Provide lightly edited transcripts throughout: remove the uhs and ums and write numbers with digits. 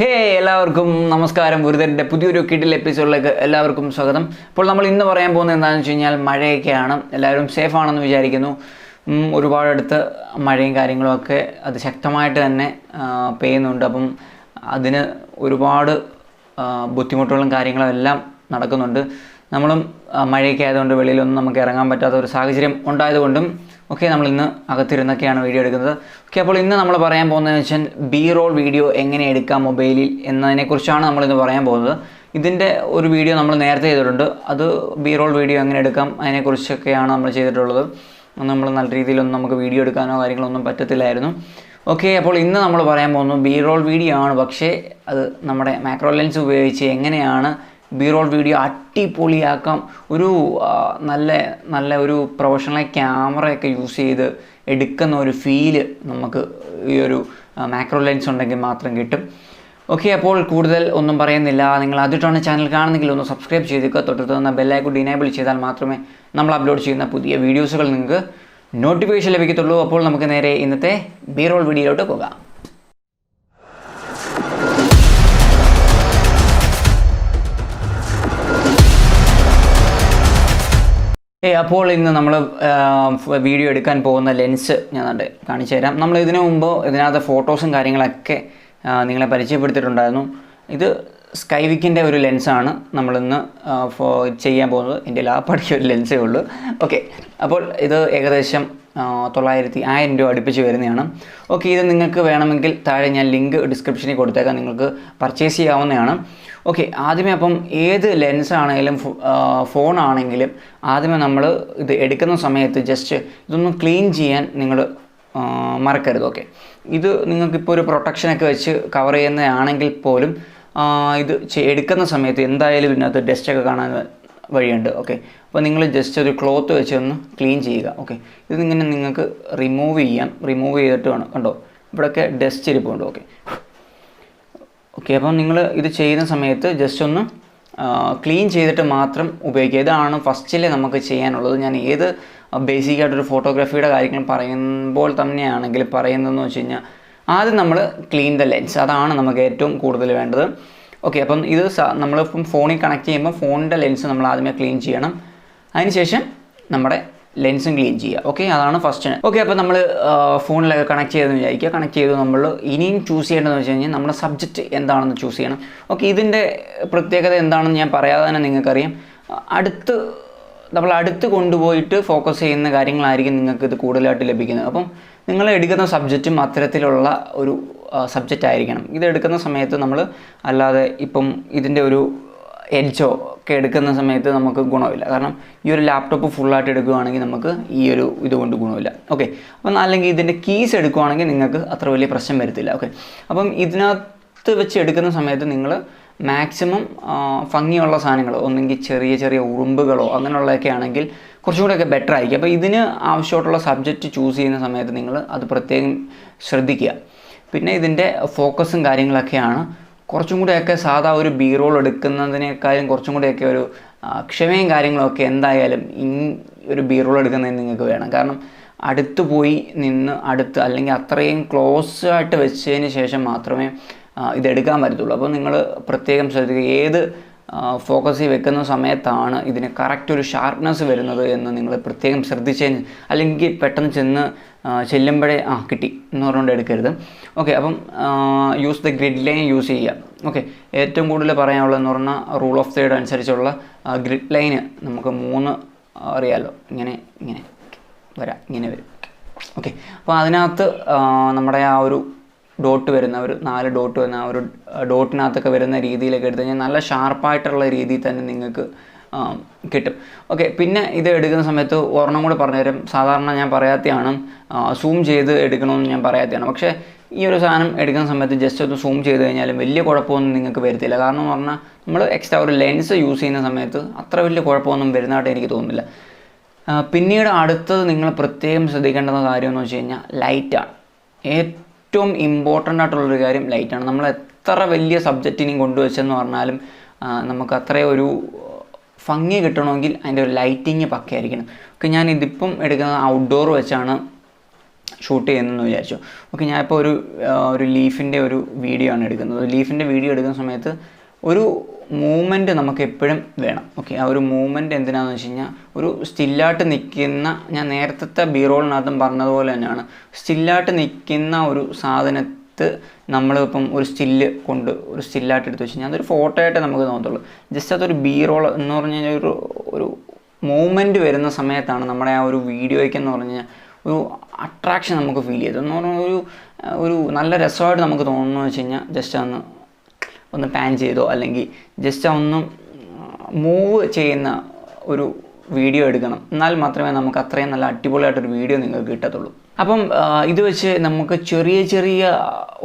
ഹേ എല്ലാവർക്കും നമസ്കാരം. ഗുരുതരൻ്റെ പുതിയൊരു കിഡിൽ എപ്പിസോഡിലേക്ക് എല്ലാവർക്കും സ്വാഗതം. അപ്പോൾ നമ്മൾ ഇന്ന് പറയാൻ പോകുന്നത് എന്താണെന്ന് വെച്ച് കഴിഞ്ഞാൽ മഴയൊക്കെയാണ്. എല്ലാവരും സേഫ് ആണെന്ന് വിചാരിക്കുന്നു. ഒരുപാടടുത്ത് മഴയും കാര്യങ്ങളുമൊക്കെ അത് ശക്തമായിട്ട് തന്നെ പെയ്യുന്നുണ്ട്. അപ്പം അതിന് ഒരുപാട് ബുദ്ധിമുട്ടുകളും കാര്യങ്ങളും എല്ലാം നടക്കുന്നുണ്ട്. നമ്മളും മഴയൊക്കെ ആയതുകൊണ്ട് വെളിയിലൊന്നും നമുക്ക് ഇറങ്ങാൻ പറ്റാത്ത ഒരു സാഹചര്യം ഉണ്ടായതുകൊണ്ടും ഒക്കെ നമ്മൾ ഇന്ന് അകത്തിരുന്നൊക്കെയാണ് വീഡിയോ എടുക്കുന്നത്. ഓക്കെ, അപ്പോൾ ഇന്ന് നമ്മൾ പറയാൻ പോകുന്നതെന്ന് വെച്ചാൽ ബി റോൾ വീഡിയോ എങ്ങനെ എടുക്കാം മൊബൈലിൽ എന്നതിനെക്കുറിച്ചാണ് നമ്മളിന്ന് പറയാൻ പോകുന്നത്. ഇതിൻ്റെ ഒരു വീഡിയോ നമ്മൾ നേരത്തെ ചെയ്തിട്ടുണ്ട്. അത് ബി റോൾ വീഡിയോ എങ്ങനെ എടുക്കാം അതിനെക്കുറിച്ചൊക്കെയാണ് നമ്മൾ ചെയ്തിട്ടുള്ളത്. നമ്മൾ നല്ല രീതിയിലൊന്നും നമുക്ക് വീഡിയോ എടുക്കാനോ കാര്യങ്ങളൊന്നും പറ്റത്തില്ലായിരുന്നു. ഓക്കെ, അപ്പോൾ ഇന്ന് നമ്മൾ പറയാൻ പോകുന്നത് ബി റോൾ വീഡിയോ ആണ്. പക്ഷേ അത് നമ്മുടെ മാക്രോ ലെൻസ് ഉപയോഗിച്ച് എങ്ങനെയാണ് ബി റോൾ വീഡിയോ അടിപൊളിയാക്കാം, ഒരു നല്ല ഒരു പ്രൊഫഷണൽ ക്യാമറയൊക്കെ യൂസ് ചെയ്ത് എടുക്കുന്ന ഒരു ഫീല് നമുക്ക് ഈ ഒരു മാക്രോ ലെൻസ് ഉണ്ടെങ്കിൽ മാത്രം കിട്ടും. ഓക്കെ, അപ്പോൾ കൂടുതൽ ഒന്നും പറയുന്നില്ല. നിങ്ങൾ ആദ്യമായിട്ടാണ് ചാനൽ കാണുന്നെങ്കിൽ ഒന്ന് സബ്സ്ക്രൈബ് ചെയ്തേക്കുക. തൊട്ടടുത്ത് തന്ന ബെല്ലൈക്കൺ എനേബിൾ ചെയ്താൽ മാത്രമേ നമ്മൾ അപ്ലോഡ് ചെയ്യുന്ന പുതിയ വീഡിയോസുകൾ നിങ്ങൾക്ക് നോട്ടിഫിക്കേഷൻ ലഭിക്കത്തുള്ളൂ. അപ്പോൾ നമുക്ക് നേരെ ഇന്നത്തെ ബി റോൾ വീഡിയോയിലോട്ട് പോകാം. അപ്പോൾ ഇന്ന് നമ്മൾ വീഡിയോ എടുക്കാൻ പോകുന്ന ലെൻസ് ഞാൻ കാണിച്ചു തരാം. നമ്മൾ ഇതിനു മുമ്പ് ഇതിനകത്ത് ഫോട്ടോസും കാര്യങ്ങളൊക്കെ നിങ്ങളെ പരിചയപ്പെടുത്തിയിട്ടുണ്ടായിരുന്നു. ഇത് സ്കൈവിക്കിൻ്റെ ഒരു ലെൻസാണ് നമ്മളിന്ന് ചെയ്യാൻ പോകുന്നത്. എൻ്റെ ലാപ്പടിക്ക് ഒരു ലെൻസേ ഉള്ളൂ. ഓക്കെ, അപ്പോൾ ഇത് ഏകദേശം 1000 രൂപ അടുപ്പിച്ച് വരുന്നതാണ്. ഓക്കെ, ഇത് നിങ്ങൾക്ക് വേണമെങ്കിൽ താഴെ ഞാൻ ലിങ്ക് ഡിസ്ക്രിപ്ഷനിൽ കൊടുത്തേക്കാം, നിങ്ങൾക്ക് പർച്ചേസ് ചെയ്യാവുന്നതാണ്. ഓക്കെ, ആദ്യമേ അപ്പം ഏത് ലെൻസാണെങ്കിലും ഫോണാണെങ്കിലും ആദ്യമേ നമ്മൾ ഇത് എടുക്കുന്ന സമയത്ത് ജസ്റ്റ് ഇതൊന്ന് ക്ലീൻ ചെയ്യാൻ നിങ്ങൾ മറക്കരുത്. ഓക്കെ, ഇത് നിങ്ങൾക്കിപ്പോൾ ഒരു പ്രൊട്ടക്ഷനൊക്കെ വെച്ച് കവർ ചെയ്യുന്നതാണെങ്കിൽ പോലും ഇത് എടുക്കുന്ന സമയത്ത് എന്തായാലും ഇതിനകത്ത് ഡസ്റ്റൊക്കെ കാണാൻ വഴിയുണ്ട്. ഓക്കെ, അപ്പോൾ നിങ്ങൾ ജസ്റ്റ് ഒരു ക്ലോത്ത് വെച്ച് ഒന്ന് ക്ലീൻ ചെയ്യുക. ഓക്കെ, ഇത് ഇങ്ങനെ നിങ്ങൾക്ക് റിമൂവ് ചെയ്യാം. റിമൂവ് ചെയ്തിട്ട് വേണം, കണ്ടോ ഇവിടെയൊക്കെ ഡസ്റ്റ് ഇരിപ്പുണ്ട്. ഓക്കെ ഓക്കെ അപ്പം നിങ്ങൾ ഇത് ചെയ്യുന്ന സമയത്ത് ജസ്റ്റ് ഒന്ന് ക്ലീൻ ചെയ്തിട്ട് മാത്രം ഉപയോഗിക്കുക. ഇതാണ് ഫസ്റ്റിലെ നമുക്ക് ചെയ്യാനുള്ളത്. ഞാൻ ഏത് ബേസിക്കായിട്ടൊരു ഫോട്ടോഗ്രാഫിയുടെ കാര്യങ്ങൾ പറയുമ്പോൾ തന്നെയാണെങ്കിൽ പറയുന്നതെന്ന് വെച്ച് കഴിഞ്ഞാൽ ആദ്യം നമ്മൾ ക്ലീൻ ദ ലെൻസ്, അതാണ് നമുക്ക് ഏറ്റവും കൂടുതൽ വേണ്ടത്. ഓക്കെ, അപ്പം ഇത് നമ്മളിപ്പം ഫോണിൽ കണക്ട് ചെയ്യുമ്പോൾ ഫോണിൻ്റെ ലെൻസ് നമ്മൾ ആദ്യമേ ക്ലീൻ ചെയ്യണം. അതിനുശേഷം നമ്മുടെ ലെൻസും ക്ലീൻ ചെയ്യുക. ഓക്കെ, അതാണ് ഫസ്റ്റ്. ഓക്കെ, അപ്പോൾ നമ്മൾ ഫോണിലൊക്കെ കണക്ട് ചെയ്തെന്ന് വിചാരിക്കുക. കണക്ട് ചെയ്ത് നമ്മൾ ഇനിയും ചൂസ് ചെയ്യേണ്ടതെന്ന് വെച്ച് കഴിഞ്ഞാൽ നമ്മുടെ സബ്ജക്റ്റ് എന്താണെന്ന് ചൂസ് ചെയ്യണം. ഓക്കെ, ഇതിൻ്റെ പ്രത്യേകത എന്താണെന്ന് ഞാൻ പറയാതെ തന്നെ നിങ്ങൾക്കറിയാം. നമ്മൾ അടുത്ത് കൊണ്ടുപോയിട്ട് ഫോക്കസ് ചെയ്യുന്ന കാര്യങ്ങളായിരിക്കും നിങ്ങൾക്ക് ഇത് കൂടുതലായിട്ട് ലഭിക്കുന്നത്. അപ്പം നിങ്ങൾ എടുക്കുന്ന സബ്ജക്റ്റും അത്തരത്തിലുള്ള ഒരു സബ്ജക്റ്റ് ആയിരിക്കണം. ഇത് എടുക്കുന്ന സമയത്ത് നമ്മൾ അല്ലാതെ ഇപ്പം ഇതിൻ്റെ ഒരു എഡ്ജോ ഒക്കെ എടുക്കുന്ന സമയത്ത് നമുക്ക് ഗുണമില്ല. കാരണം ഈ ഒരു ലാപ്ടോപ്പ് ഫുള്ളായിട്ട് എടുക്കുകയാണെങ്കിൽ നമുക്ക് ഈ ഒരു ഇതുകൊണ്ട് ഗുണമില്ല. ഓക്കെ, അപ്പം അല്ലെങ്കിൽ ഇതിൻ്റെ കീസ് എടുക്കുകയാണെങ്കിൽ നിങ്ങൾക്ക് അത്ര വലിയ പ്രശ്നം വരത്തില്ല. ഓക്കെ, അപ്പം ഇതിനകത്ത് വെച്ച് എടുക്കുന്ന സമയത്ത് നിങ്ങൾ മാക്സിമം ഭംഗിയുള്ള സാധനങ്ങൾ, ഒന്നെങ്കിൽ ചെറിയ ചെറിയ ഉറുമ്പുകളോ അങ്ങനെയുള്ളതൊക്കെ ആണെങ്കിൽ കുറച്ചും കൂടെയൊക്കെ ബെറ്റർ ആയിരിക്കും. അപ്പോൾ ഇതിന് ആവശ്യമായിട്ടുള്ള സബ്ജക്റ്റ് ചൂസ് ചെയ്യുന്ന സമയത്ത് നിങ്ങൾ അത് പ്രത്യേകം ശ്രദ്ധിക്കുക. പിന്നെ ഇതിൻ്റെ ഫോക്കസും കാര്യങ്ങളൊക്കെയാണ് കുറച്ചും കൂടെയൊക്കെ സാധാ ഒരു ബി റോൾ എടുക്കുന്നതിനേക്കാളും കുറച്ചും കൂടെയൊക്കെ ഒരു ക്ഷമയും കാര്യങ്ങളൊക്കെ എന്തായാലും ഈ ഒരു ബി റോൾ എടുക്കുന്നതിന് നിങ്ങൾക്ക് വേണം. കാരണം അടുത്ത് പോയി നിന്ന് അല്ലെങ്കിൽ അത്രയും ക്ലോസ് ആയിട്ട് വെച്ചതിന് ശേഷം മാത്രമേ ഇതെടുക്കാൻ പറ്റത്തുള്ളൂ. അപ്പോൾ നിങ്ങൾ പ്രത്യേകം ശ്രദ്ധിക്കുക, ഏത് ഫോക്കസിൽ വെക്കുന്ന സമയത്താണ് ഇതിന് കറക്റ്റ് ഒരു ഷാർപ്നെസ് വരുന്നത് എന്ന് നിങ്ങൾ പ്രത്യേകം ശ്രദ്ധിച്ചതിന്, അല്ലെങ്കിൽ പെട്ടെന്ന് ചെല്ലുമ്പോഴേ കിട്ടി എന്ന് പറഞ്ഞുകൊണ്ട് എടുക്കരുത്. ഓക്കെ, അപ്പം use the grid line use ചെയ്യുക. ഓക്കെ, ഏറ്റവും കൂടുതൽ പറയാനുള്ളതെന്ന് പറഞ്ഞാൽ റൂൾ ഓഫ് തേർഡ് അനുസരിച്ചുള്ള ഗ്രിഡ് ലൈന് നമുക്ക് 3 അറിയാമല്ലോ, ഇങ്ങനെ ഇങ്ങനെ വരും. ഓക്കെ, അപ്പോൾ അതിനകത്ത് നമ്മുടെ ആ ഒരു ഡോട്ട് വരുന്ന ഒരു 4 ഡോട്ട് വരുന്ന ആ ഒരു ഡോട്ടിനകത്തൊക്കെ വരുന്ന രീതിയിലൊക്കെ എടുത്തു കഴിഞ്ഞാൽ നല്ല ഷാർപ്പായിട്ടുള്ള രീതിയിൽ തന്നെ നിങ്ങൾക്ക് കിട്ടും. ഓക്കെ, പിന്നെ ഇത് എടുക്കുന്ന സമയത്ത് ഒരെണ്ണം കൂടെ പറഞ്ഞുതരാം. സാധാരണ ഞാൻ പറയാത്തതാണ്, സൂം ചെയ്ത് എടുക്കണമെന്ന് ഞാൻ പറയാത്തതാണ്. പക്ഷേ ഈ ഒരു സാധനം എടുക്കുന്ന സമയത്ത് ജസ്റ്റ് ഒന്ന് സൂം ചെയ്ത് കഴിഞ്ഞാലും വലിയ കുഴപ്പമൊന്നും നിങ്ങൾക്ക് വരത്തില്ല. കാരണം എന്ന് പറഞ്ഞാൽ നമ്മൾ എക്സ്ട്രാ ഒരു ലെൻസ് യൂസ് ചെയ്യുന്ന സമയത്ത് അത്ര വലിയ കുഴപ്പമൊന്നും വരുന്നതായിട്ട് എനിക്ക് തോന്നുന്നില്ല. പിന്നീട് അടുത്തത് നിങ്ങൾ പ്രത്യേകം ശ്രദ്ധിക്കേണ്ട കാര്യം എന്ന് വെച്ച് കഴിഞ്ഞാൽ ലൈറ്റാണ്. ഏറ്റവും ഇമ്പോർട്ടൻ്റ് ആയിട്ടുള്ളൊരു കാര്യം ലൈറ്റാണ്. നമ്മൾ എത്ര വലിയ സബ്ജക്റ്റിനെയും കൊണ്ടുവച്ചെന്ന് പറഞ്ഞാലും നമുക്ക് അത്രയും ഒരു ഭംഗി കിട്ടണമെങ്കിൽ അതിൻ്റെ ഒരു ലൈറ്റിങ് പക്കയായിരിക്കണം. ഓക്കെ, ഞാൻ ഇതിപ്പം എടുക്കുന്നത് ഔട്ട്ഡോർ വെച്ചാണ് ഷൂട്ട് ചെയ്യുന്നതെന്ന് വിചാരിച്ചു. ഓക്കെ, ഞാനിപ്പോൾ ഒരു ലീഫിൻ്റെ ഒരു വീഡിയോ ആണ് എടുക്കുന്നത്. ലീഫിൻ്റെ വീഡിയോ എടുക്കുന്ന സമയത്ത് ഒരു മൂവ്മെൻറ്റ് നമുക്ക് എപ്പോഴും വേണം. ഓക്കെ, ആ ഒരു മൂവ്മെൻറ്റ് എന്തിനാണെന്ന് വെച്ച് കഴിഞ്ഞാൽ ഒരു സ്റ്റില്ലായിട്ട് നിൽക്കുന്ന, ഞാൻ നേരത്തെ ബി-റോളിനകത്തും പറഞ്ഞതുപോലെ തന്നെയാണ്, സ്റ്റില്ലായിട്ട് നിൽക്കുന്ന ഒരു സാധനത്ത് നമ്മളിപ്പം ഒരു സ്റ്റില്ലായിട്ട് എടുത്ത് വെച്ച് കഴിഞ്ഞാൽ അതൊരു ഫോട്ടോ ആയിട്ട് നമുക്ക് തോന്നത്തുള്ളൂ. ജസ്റ്റ് അതൊരു ബി-റോൾ എന്ന് പറഞ്ഞു കഴിഞ്ഞാൽ ഒരു മൂവ്മെൻറ്റ് വരുന്ന സമയത്താണ് നമ്മുടെ ആ ഒരു വീഡിയോയ്ക്കെന്ന് പറഞ്ഞു കഴിഞ്ഞാൽ ഒരു അട്രാക്ഷൻ നമുക്ക് ഫീൽ ചെയ്തു എന്ന് പറഞ്ഞാൽ ഒരു നല്ല രസമായിട്ട് നമുക്ക് തോന്നുന്നു വെച്ച് കഴിഞ്ഞാൽ ജസ്റ്റ് ഒന്ന് പാൻ ചെയ്തോ അല്ലെങ്കിൽ ജസ്റ്റ് ഒന്ന് മൂവ് ചെയ്യുന്ന ഒരു വീഡിയോ എടുക്കണം. എന്നാൽ മാത്രമേ നമുക്ക് അത്രയും നല്ല അടിപൊളിയായിട്ടൊരു വീഡിയോ നിങ്ങൾക്ക് കിട്ടത്തുള്ളൂ. അപ്പം ഇത് വെച്ച് നമുക്ക് ചെറിയ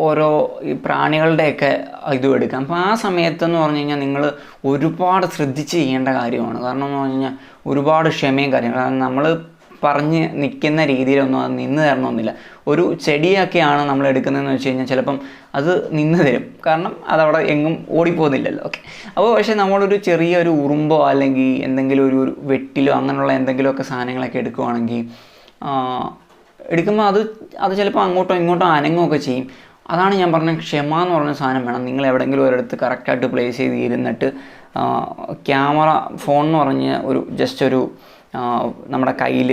ഓരോ ഈ പ്രാണികളുടെയൊക്കെ ഇതും എടുക്കാം. അപ്പോൾ ആ സമയത്തെന്ന് പറഞ്ഞു കഴിഞ്ഞാൽ നിങ്ങൾ ഒരുപാട് ശ്രദ്ധിച്ച് ചെയ്യേണ്ട കാര്യമാണ്. കാരണം എന്ന് പറഞ്ഞു കഴിഞ്ഞാൽ ഒരുപാട് ക്ഷമയും കാര്യങ്ങളും. കാരണം നമ്മൾ പറഞ്ഞ് നിൽക്കുന്ന രീതിയിലൊന്നും അത് നിന്ന് തരണമെന്നില്ല. ഒരു ചെടിയൊക്കെയാണ് നമ്മൾ എടുക്കുന്നതെന്ന് വെച്ച് കഴിഞ്ഞാൽ ചിലപ്പം അത് നിന്ന് തരും, കാരണം അതവിടെ എങ്ങും ഓടിപ്പോകുന്നില്ലല്ലോ. ഓക്കെ, അപ്പോൾ പക്ഷേ നമ്മളൊരു ചെറിയൊരു ഉറുമ്പോ അല്ലെങ്കിൽ എന്തെങ്കിലും ഒരു വെട്ടിലോ അങ്ങനെയുള്ള എന്തെങ്കിലുമൊക്കെ സാധനങ്ങളൊക്കെ എടുക്കുവാണെങ്കിൽ എടുക്കുമ്പോൾ അത് ചിലപ്പോൾ അങ്ങോട്ടോ ഇങ്ങോട്ടോ അനങ്ങുകയൊക്കെ ചെയ്യും. അതാണ് ഞാൻ പറഞ്ഞ ക്ഷമ എന്ന് പറഞ്ഞ സാധനം വേണം. നിങ്ങൾ എവിടെയെങ്കിലും ഒരിടത്ത് കറക്റ്റായിട്ട് പ്ലേസ് ചെയ്ത് ഇരുന്നിട്ട് ക്യാമറ ഫോൺ എന്ന് പറഞ്ഞ് ജസ്റ്റ് ഒരു നമ്മുടെ കയ്യിൽ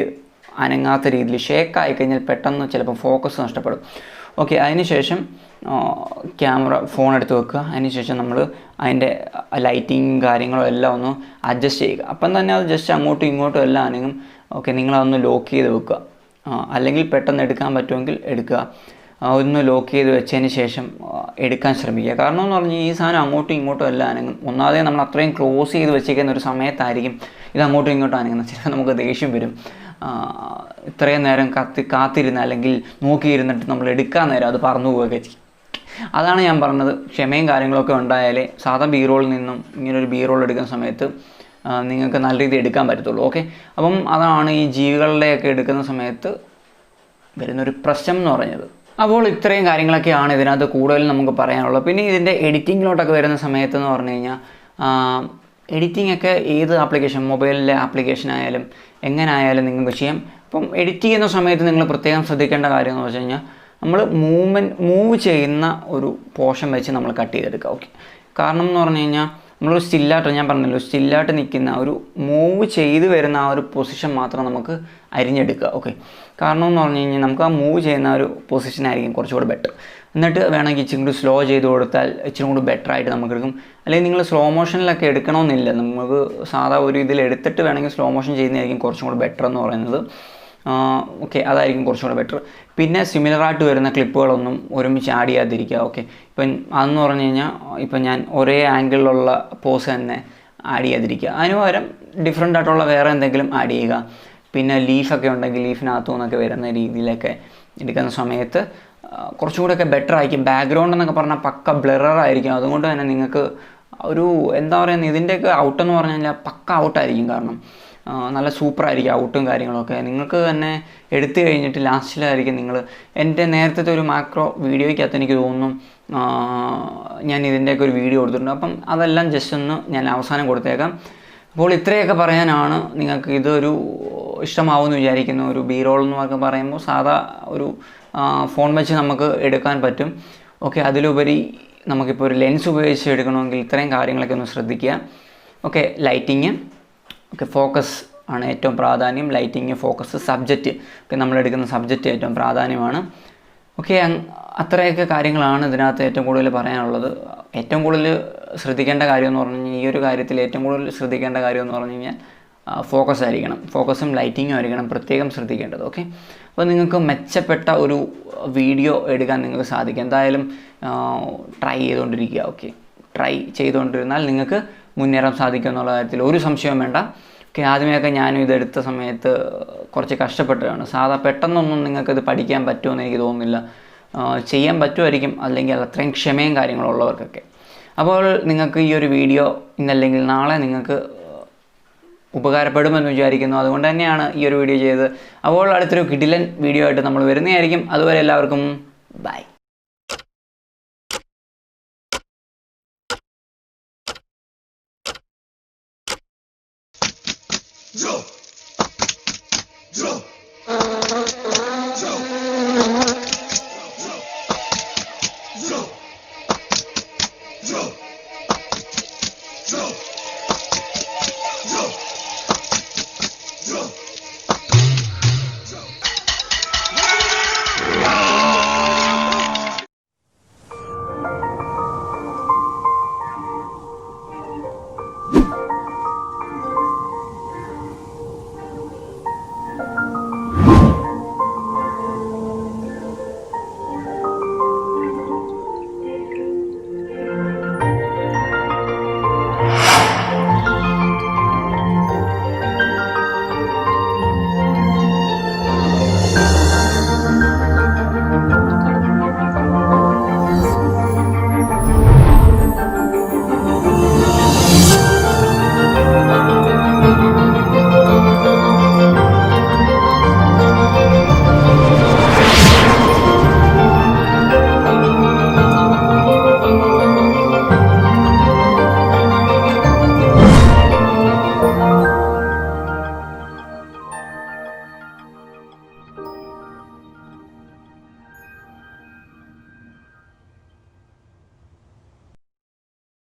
അനങ്ങാത്ത രീതിയിൽ ഷേക്കായി കഴിഞ്ഞാൽ പെട്ടെന്ന് ചിലപ്പോൾ ഫോക്കസ് നഷ്ടപ്പെടും. ഓക്കെ, അതിനുശേഷം ഫോൺ എടുത്ത് വെക്കുക. അതിനുശേഷം നമ്മൾ അതിൻ്റെ ലൈറ്റിങ്ങും കാര്യങ്ങളും എല്ലാം ഒന്ന് അഡ്ജസ്റ്റ് ചെയ്യുക. അപ്പം തന്നെ അത് ജസ്റ്റ് അങ്ങോട്ടും ഇങ്ങോട്ടും എല്ലാം അനങ്ങും. ഓക്കെ, നിങ്ങളതൊന്ന് ലോക്ക് ചെയ്ത് വെക്കുക. അല്ലെങ്കിൽ പെട്ടെന്ന് എടുക്കാൻ പറ്റുമെങ്കിൽ എടുക്കുക. ഒന്ന് ലോക്ക് ചെയ്ത് വെച്ചതിന് ശേഷം എടുക്കാൻ ശ്രമിക്കുക. കാരണം എന്ന് പറഞ്ഞാൽ ഈ സാധനം അങ്ങോട്ടും ഇങ്ങോട്ടും എല്ലാം അനങ്ങും. ഒന്നാമതേ നമ്മൾ അത്രയും ക്ലോസ് ചെയ്ത് വെച്ചിരിക്കുന്ന ഒരു സമയത്തായിരിക്കും ഇത് അങ്ങോട്ടും ഇങ്ങോട്ടും അനങ്ങുന്നത്. ചിലപ്പോൾ നമുക്ക് ദേഷ്യം വരും. ഇത്രയും നേരം കാത്തിരുന്ന് അല്ലെങ്കിൽ നോക്കിയിരുന്നിട്ട് നമ്മൾ എടുക്കാൻ നേരം അത് പറന്നു പോവുകയൊക്കെ ചെയ്യും. അതാണ് ഞാൻ പറഞ്ഞത്, ക്ഷമയും കാര്യങ്ങളൊക്കെ ഉണ്ടായാലേ സാധാ ബി-റോളിൽ നിന്നും ഇങ്ങനൊരു ബി-റോൾ എടുക്കുന്ന സമയത്ത് നിങ്ങൾക്ക് നല്ല രീതിയിൽ എടുക്കാൻ പറ്റത്തുള്ളൂ. ഓക്കെ, അപ്പം അതാണ് ഈ ജീവികളുടെയൊക്കെ എടുക്കുന്ന സമയത്ത് വരുന്നൊരു പ്രശ്നം എന്ന് പറഞ്ഞത്. അപ്പോൾ ഇത്രയും കാര്യങ്ങളൊക്കെയാണ് ഇതിനകത്ത് കൂടുതലും നമുക്ക് പറയാനുള്ളത്. പിന്നെ ഇതിൻ്റെ എഡിറ്റിങ്ങിലോട്ടൊക്കെ വരുന്ന സമയത്തെന്ന് പറഞ്ഞു കഴിഞ്ഞാൽ എഡിറ്റിംഗ് ഒക്കെ ഏത് ആപ്ലിക്കേഷൻ, മൊബൈലിലെ ആപ്ലിക്കേഷൻ ആയാലും എങ്ങനെ ആയാലും നിങ്ങൾക്ക് ചെയ്യാം. അപ്പം എഡിറ്റ് ചെയ്യുന്ന സമയത്ത് നിങ്ങൾ പ്രത്യേകം ശ്രദ്ധിക്കേണ്ട കാര്യം എന്ന് വെച്ച് കഴിഞ്ഞാൽ നമ്മൾ മൂവ് ചെയ്യുന്ന ഒരു പോർഷൻ വെച്ച് നമ്മൾ കട്ട് ചെയ്തെടുക്കുക. ഓക്കെ, കാരണം എന്ന് പറഞ്ഞു കഴിഞ്ഞാൽ നമ്മളൊരു സ്റ്റില്ലായിട്ട്, ഞാൻ പറഞ്ഞല്ലോ, സ്റ്റില്ലായിട്ട് നിൽക്കുന്ന ഒരു മൂവ് ചെയ്ത് വരുന്ന ആ ഒരു പൊസിഷൻ മാത്രം നമുക്ക് അരിഞ്ഞെടുക്കുക. ഓക്കെ, കാരണം എന്ന് പറഞ്ഞു കഴിഞ്ഞാൽ നമുക്ക് ആ മൂവ് ചെയ്യുന്ന ഒരു പൊസിഷനായിരിക്കും കുറച്ചുകൂടി ബെറ്റർ. എന്നിട്ട് വേണമെങ്കിൽ ഇച്ചിരി കൂടി സ്ലോ ചെയ്ത് കൊടുത്താൽ ഇച്ചിരി കൂടി ബെറ്റർ ആയിട്ട് നമുക്ക് എടുക്കും. അല്ലെങ്കിൽ നിങ്ങൾ സ്ലോ മോഷനിലൊക്കെ എടുക്കണമെന്നില്ല, നമുക്ക് സാധാ ഒരു ഇതിൽ എടുത്തിട്ട് വേണമെങ്കിൽ സ്ലോ മോഷൻ ചെയ്യുന്നതായിരിക്കും കുറച്ചും കൂടി ബെറ്റർ എന്ന് പറയുന്നത്. ഓക്കെ, അതായിരിക്കും കുറച്ചുകൂടെ ബെറ്റർ. പിന്നെ സിമിലറായിട്ട് വരുന്ന ക്ലിപ്പുകളൊന്നും ഒരുമിച്ച് ആഡ് ചെയ്യാതിരിക്കുക. ഓക്കെ, ഇപ്പം അതെന്ന് പറഞ്ഞു കഴിഞ്ഞാൽ ഇപ്പം ഞാൻ ഒരേ ആംഗിളിലുള്ള പോസ് തന്നെ ആഡ് ചെയ്യാതിരിക്കുക. അതിന് പകരം ഡിഫറെൻ്റ് ആയിട്ടുള്ള വേറെ എന്തെങ്കിലും ആഡ് ചെയ്യുക. പിന്നെ ലീഫൊക്കെ ഉണ്ടെങ്കിൽ ലീഫിനകത്തു നിന്നൊക്കെ വരുന്ന രീതിയിലൊക്കെ എടുക്കുന്ന സമയത്ത് കുറച്ചും കൂടെയൊക്കെ ബെറ്റർ ആയിരിക്കും. ബാക്ക്ഗ്രൗണ്ട് എന്നൊക്കെ പറഞ്ഞാൽ പക്ക ബ്ലറായിരിക്കും. അതുകൊണ്ട് തന്നെ നിങ്ങൾക്ക് ഒരു എന്താ പറയുക, ഇതിൻ്റെയൊക്കെ ഔട്ടെന്ന് പറഞ്ഞു കഴിഞ്ഞാൽ പക്ക ഔട്ടായിരിക്കും. കാരണം നല്ല സൂപ്പറായിരിക്കും ഔട്ടും കാര്യങ്ങളൊക്കെ. നിങ്ങൾക്ക് തന്നെ എടുത്തു കഴിഞ്ഞിട്ട് ലാസ്റ്റിലായിരിക്കും നിങ്ങൾ, എൻ്റെ നേരത്തെ ഒരു മാക്രോ വീഡിയോയ്ക്കകത്ത് എനിക്ക് തോന്നുന്നു ഞാൻ ഇതിൻ്റെയൊക്കെ ഒരു വീഡിയോ കൊടുത്തിട്ടുണ്ട്. അപ്പം അതെല്ലാം ജസ്റ്റ് ഒന്ന് ഞാൻ അവസാനം കൊടുത്തേക്കാം. അപ്പോൾ ഇത്രയൊക്കെ പറയാനാണ്. നിങ്ങൾക്ക് ഇതൊരു ഇഷ്ടമാവുമെന്ന് വിചാരിക്കുന്നു. ഒരു ബി-റോൾ എന്നൊക്കെ പറയുമ്പോൾ സാധാ ഒരു ഫോൺ വെച്ച് നമുക്ക് എടുക്കാൻ പറ്റും. ഓക്കെ, അതിലുപരി നമുക്കിപ്പോൾ ഒരു ലെൻസ് ഉപയോഗിച്ച് എടുക്കണമെങ്കിൽ ഇത്രയും കാര്യങ്ങളൊക്കെ ഒന്ന് ശ്രദ്ധിക്കുക. ഓക്കെ, ലൈറ്റിങ്, ഓക്കെ, ഫോക്കസ് ആണ് ഏറ്റവും പ്രാധാന്യം. ലൈറ്റിങ്, ഫോക്കസ്, സബ്ജക്റ്റ്, ഒക്കെ നമ്മളെടുക്കുന്ന സബ്ജക്റ്റ് ഏറ്റവും പ്രാധാന്യമാണ്. ഓക്കെ, അത്രയൊക്കെ കാര്യങ്ങളാണ് ഇതിനകത്ത് ഏറ്റവും കൂടുതൽ പറയാനുള്ളത്. ഏറ്റവും കൂടുതൽ ശ്രദ്ധിക്കേണ്ട കാര്യം എന്ന് പറഞ്ഞു കഴിഞ്ഞാൽ, ഈ ഒരു കാര്യത്തിൽ ഏറ്റവും കൂടുതൽ ശ്രദ്ധിക്കേണ്ട കാര്യം എന്ന് പറഞ്ഞു കഴിഞ്ഞാൽ ഫോക്കസ് ആയിരിക്കണം. ഫോക്കസും ലൈറ്റിങ്ങും ആയിരിക്കണം പ്രത്യേകം ശ്രദ്ധിക്കേണ്ടത്. ഓക്കെ, അപ്പോൾ നിങ്ങൾക്ക് മെച്ചപ്പെട്ട ഒരു വീഡിയോ എടുക്കാൻ നിങ്ങൾക്ക് സാധിക്കും. എന്തായാലും ട്രൈ ചെയ്തുകൊണ്ടിരിക്കുക. ഓക്കെ, ട്രൈ ചെയ്തുകൊണ്ടിരുന്നാൽ നിങ്ങൾക്ക് മുന്നേറാൻ സാധിക്കും എന്നുള്ള കാര്യത്തിൽ ഒരു സംശയവും വേണ്ട. ഓക്കെ, ആദ്യമേയൊക്കെ ഞാനും ഇതെടുത്ത സമയത്ത് കുറച്ച് കഷ്ടപ്പെട്ടതാണ്. സാധാ പെട്ടെന്നൊന്നും നിങ്ങൾക്കിത് പഠിക്കാൻ പറ്റുമെന്ന് എനിക്ക് തോന്നുന്നില്ല. ചെയ്യാൻ പറ്റുമായിരിക്കും, അല്ലെങ്കിൽ അത്രയും ക്ഷമയും കാര്യങ്ങളുള്ളവർക്കൊക്കെ. അപ്പോൾ നിങ്ങൾക്ക് ഈ ഒരു വീഡിയോ ഇന്നല്ലെങ്കിൽ നാളെ നിങ്ങൾക്ക് ഉപകാരപ്പെടുമെന്ന് വിചാരിക്കുന്നു. അതുകൊണ്ട് തന്നെയാണ് ഈ ഒരു വീഡിയോ ചെയ്തത്. അപ്പോൾ അടുത്തൊരു കിടിലൻ വീഡിയോ ആയിട്ട് നമ്മൾ വരുന്നതായിരിക്കും. അതുവരെ എല്ലാവർക്കും ബൈ. Jump! Jump!